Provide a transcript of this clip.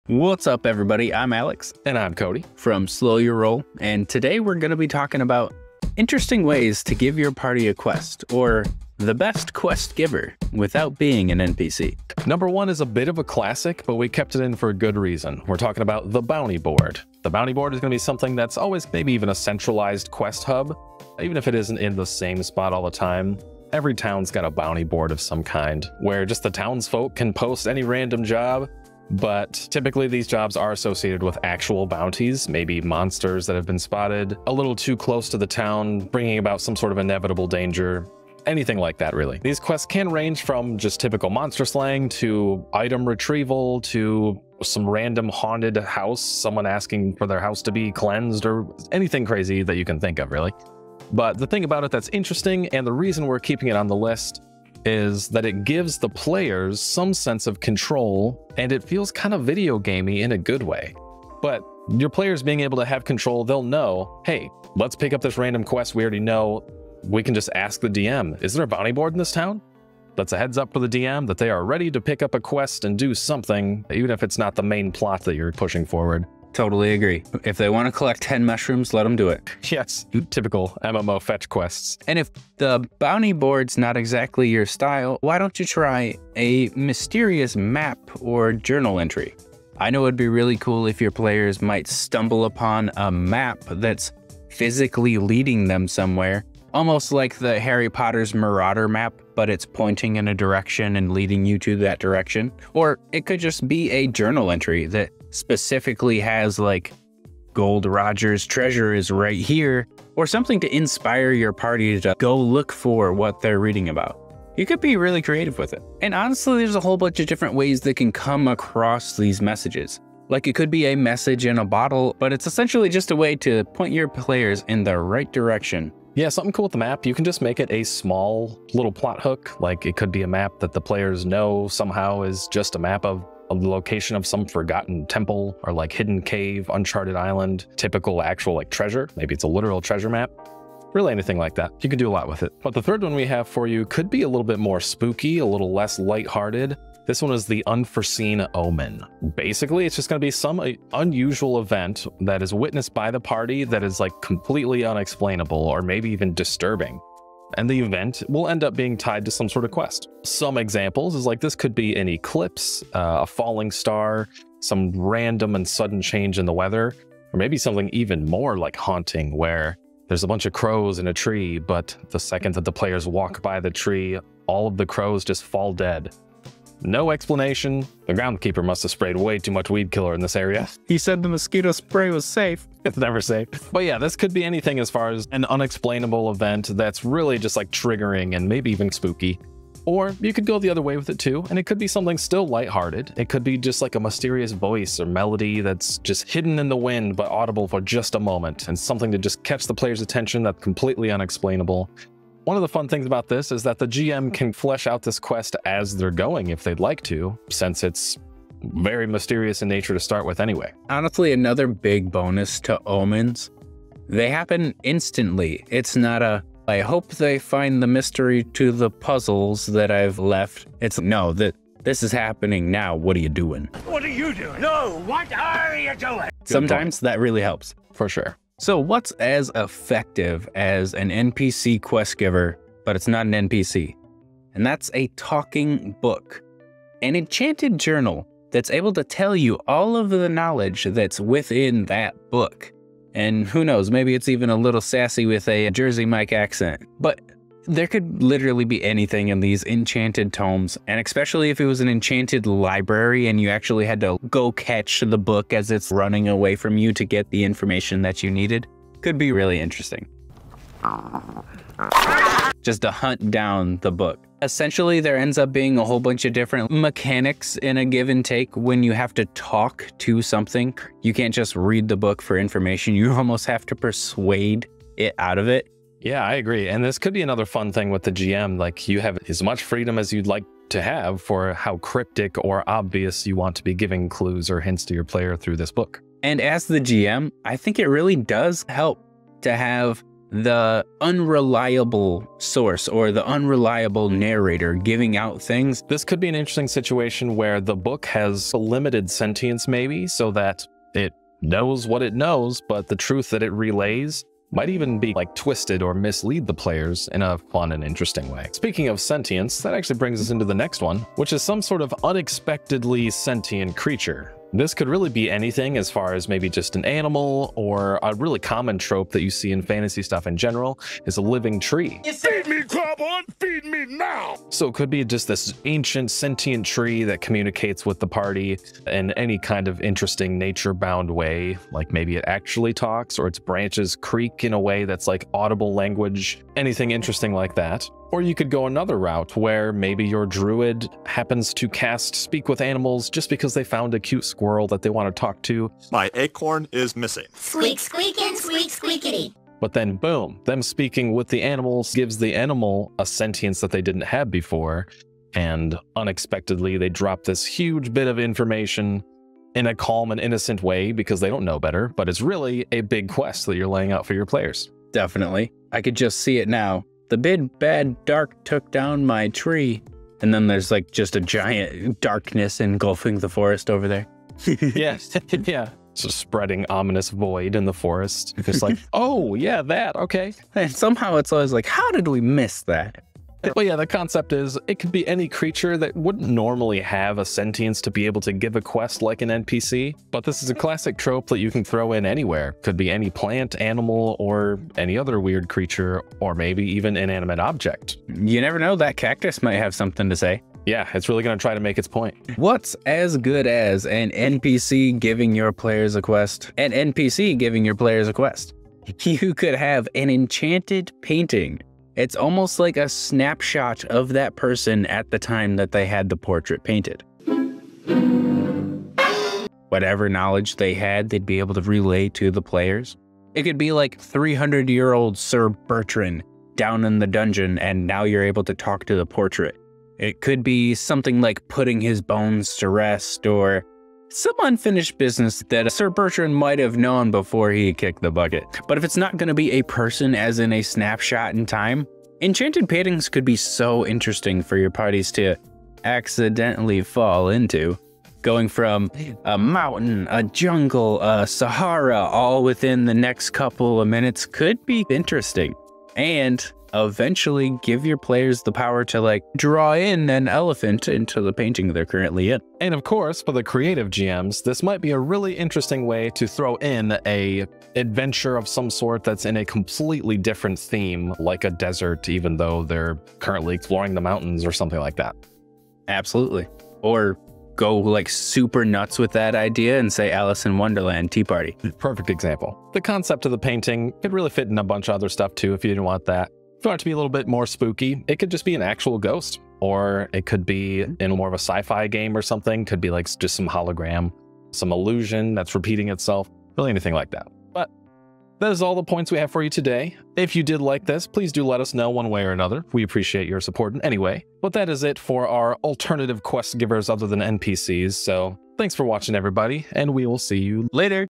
What's up, everybody? I'm Alex. And I'm Cody from Slow Your Roll, and today we're going to be talking about interesting ways to give your party a quest, or the best quest giver, without being an NPC. Number one is a bit of a classic, but we kept it in for a good reason. We're talking about the bounty board. The bounty board is going to be something that's always maybe even a centralized quest hub, even if it isn't in the same spot all the time. Every town's got a bounty board of some kind, where just the townsfolk can post any random job. But typically these jobs are associated with actual bounties, maybe monsters that have been spotted a little too close to the town, bringing about some sort of inevitable danger, anything like that really. These quests can range from just typical monster slaying to item retrieval to some random haunted house, someone asking for their house to be cleansed, or anything crazy that you can think of really. But the thing about it that's interesting, and the reason we're keeping it on the list, is that it gives the players some sense of control, and it feels kind of video gamey in a good way. But your players being able to have control, they'll know, hey, let's pick up this random quest we already know. We can just ask the DM, is there a bounty board in this town? That's a heads up for the DM that they are ready to pick up a quest and do something, even if it's not the main plot that you're pushing forward. Totally agree. If they want to collect 10 mushrooms, let them do it. Yes, typical MMO fetch quests. And if the bounty board's not exactly your style, why don't you try a mysterious map or journal entry? I know it'd be really cool if your players might stumble upon a map that's physically leading them somewhere, almost like the Harry Potter's Marauder map, but it's pointing in a direction and leading you to that direction. Or it could just be a journal entry that specifically has like Gold Roger's treasure is right here, or something to inspire your party to go look for what they're reading about. You could be really creative with it. And honestly, there's a whole bunch of different ways that can come across these messages. Like it could be a message in a bottle, but it's essentially just a way to point your players in the right direction. Yeah, something cool with the map, you can just make it a small little plot hook. Like it could be a map that the players know somehow is just a map of the location of some forgotten temple, or like hidden cave, uncharted island, typical actual like treasure. Maybe it's a literal treasure map. Really anything like that. You can do a lot with it. But the third one we have for you could be a little bit more spooky, a little less lighthearted. This one is the unforeseen omen. Basically, it's just going to be some unusual event that is witnessed by the party that is like completely unexplainable, or maybe even disturbing. And the event will end up being tied to some sort of quest. Some examples is like this could be an eclipse, a falling star, some random and sudden change in the weather, or maybe something even more like haunting, where there's a bunch of crows in a tree, but the second that the players walk by the tree, all of the crows just fall dead. No explanation. The groundskeeper must have sprayed way too much weed killer in this area. He said the mosquito spray was safe. It's never safe. But yeah, this could be anything as far as an unexplainable event that's really just like triggering and maybe even spooky. Or you could go the other way with it too, and it could be something still lighthearted. It could be just like a mysterious voice or melody that's just hidden in the wind but audible for just a moment, and something to just catch the player's attention that's completely unexplainable. One of the fun things about this is that the GM can flesh out this quest as they're going if they'd like to, since it's very mysterious in nature to start with anyway. Honestly, another big bonus to omens, they happen instantly. It's not a, I hope they find the mystery to the puzzles that I've left. It's no, that this is happening now. What are you doing? What are you doing? No, what are you doing? Sometimes that really helps. For sure. So what's as effective as an NPC quest giver, but it's not an NPC? And that's a talking book, an enchanted journal that's able to tell you all of the knowledge that's within that book. And who knows, maybe it's even a little sassy with a Jersey Mike accent. But there could literally be anything in these enchanted tomes, and especially if it was an enchanted library and you actually had to go catch the book as it's running away from you to get the information that you needed, could be really interesting. Just to hunt down the book. Essentially, there ends up being a whole bunch of different mechanics in a give and take when you have to talk to something. You can't just read the book for information, you almost have to persuade it out of it. Yeah, I agree. And this could be another fun thing with the GM. Like you have as much freedom as you'd like to have for how cryptic or obvious you want to be giving clues or hints to your player through this book. And as the GM, I think it really does help to have the unreliable source or the unreliable narrator giving out things. This could be an interesting situation where the book has a limited sentience maybe, so that it knows what it knows, but the truth that it relays might even be like twisted or mislead the players in a fun and interesting way. Speaking of sentience, that actually brings us into the next one, which is some sort of unexpectedly sentient creature. This could really be anything, as far as maybe just an animal, or a really common trope that you see in fantasy stuff in general is a living tree. You feed me, Carbon! Feed me now! So it could be just this ancient sentient tree that communicates with the party in any kind of interesting nature-bound way, like maybe it actually talks, or its branches creak in a way that's like audible language, anything interesting like that. Or you could go another route where maybe your druid happens to cast Speak with Animals just because they found a cute squirrel that they want to talk to. My acorn is missing. Squeak, squeakin', squeak, squeakity. But then boom, them speaking with the animals gives the animal a sentience that they didn't have before. And unexpectedly, they drop this huge bit of information in a calm and innocent way because they don't know better, but it's really a big quest that you're laying out for your players. Definitely. I could just see it now. The big bad dark took down my tree. And then there's like just a giant darkness engulfing the forest over there. Yes. Yeah. So spreading ominous void in the forest. Just like, oh yeah, that, okay. And somehow it's always like, how did we miss that? Well, yeah, the concept is it could be any creature that wouldn't normally have a sentience to be able to give a quest like an NPC, but this is a classic trope that you can throw in anywhere. Could be any plant, animal, or any other weird creature, or maybe even inanimate object. You never know, that cactus might have something to say. Yeah, it's really going to try to make its point. What's as good as an NPC giving your players a quest? An NPC giving your players a quest. You could have an enchanted painting. It's almost like a snapshot of that person at the time that they had the portrait painted. Whatever knowledge they had, they'd be able to relay to the players. It could be like 300-year-old Sir Bertrand down in the dungeon, and now you're able to talk to the portrait. It could be something like putting his bones to rest, or some unfinished business that Sir Bertrand might have known before he kicked the bucket. But if it's not going to be a person as in a snapshot in time, enchanted paintings could be so interesting for your parties to accidentally fall into. Going from a mountain, a jungle, a Sahara, all within the next couple of minutes could be interesting. And eventually give your players the power to like draw in an elephant into the painting they're currently in. And of course, for the creative GMs, this might be a really interesting way to throw in a adventure of some sort that's in a completely different theme, like a desert, even though they're currently exploring the mountains or something like that. Absolutely. Or go like super nuts with that idea and say Alice in Wonderland Tea Party. Perfect example. The concept of the painting could really fit in a bunch of other stuff too if you didn't want that. If you want it to be a little bit more spooky, it could just be an actual ghost, or it could be in more of a sci-fi game or something. Could be like just some hologram, some illusion that's repeating itself, really anything like that. But that is all the points we have for you today. If you did like this, please do let us know one way or another. We appreciate your support in any way. But that is it for our alternative quest givers other than NPCs. So thanks for watching, everybody, and we will see you later.